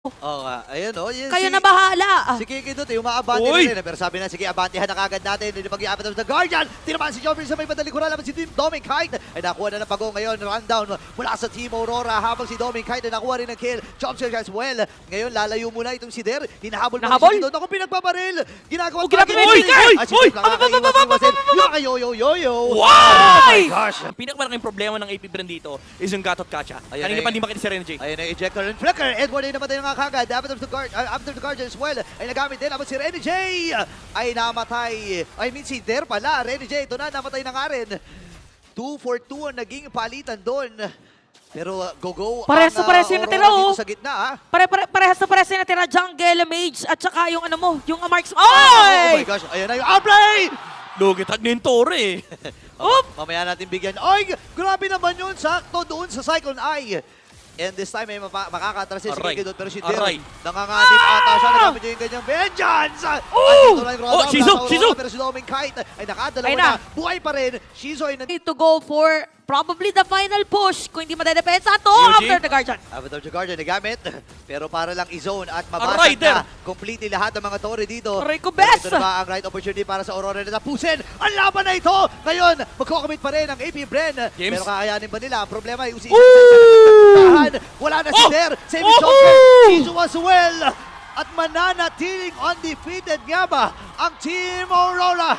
Oo nga, ayun o. Kayo na bahala. Si Kiki doon, yung maabante na rin. Pero sabi na, sige, abantihan na kagad natin. Hindi pag-iapit ng The Guardian. Tinamaan si Joffrey sa may madaling laban si Team Doming Kite. Ay nakuha na ng pagong ngayon. Rundown mula sa Team Aurora. Habang si Doming Kite ay nakuha rin ng kill. Chopster as well. Ngayon, lalayo muna itong si Der. Hinahabol pa rin si doon. Ako pinagpaparil. Ginagawa pa rin. Yo-yo-yo-yo. Wow! Oh my gosh! Ang pinakamalaking problema ng AP Brand dito is yung Gatot Kacha. Kanina pa hindi makita si Renji. Ayun na ejector and flicker. Edward ay namatay na nga kagad. After the Guardian as well ay nagamit din. Abot si Renny J ay namatay. I mean si Der pala. Renny J ito na, namatay na nga rin. 2 for 2 ang naging palitan doon. Pero go-go parehas na parehas yung natira, oh. Sa gitna, parehas na parehas yung natira. Jungle, Mage, at saka yung ano mo, yung Marks. Oh my gosh, ayan na yung outplay! Lugitag na yung Tore. Mamaya natin bigyan. Ay, grabe naman yun. Sakto doon sa Cyclone Eye. And this time ay makakatrasin si Kiki doon. Pero si Der, nanganganib ata siya. Nagamit niya yung ganyang vengeance. Shizu! Pero si Doming Kite ay nakadalawa na. Buhay pa rin. Shizu ay need to go for probably the final push. Kung hindi madedepensa to after the Guardian. After the Guardian, nagamit. Pero para lang i-zone at mabasag na completely lahat ng mga Tore dito. Aray ko, best! Ito na ba ang right opportunity para sa Aurora na tapusin ang laban na ito? Ngayon, magkocommit pa rin ang AP Bren. Pero kakayanin ba nila? Ang problema ay wala na si Der. Save his Joker. Shizu as well. At mananatiling undefeated nga ba ang Team Aurora?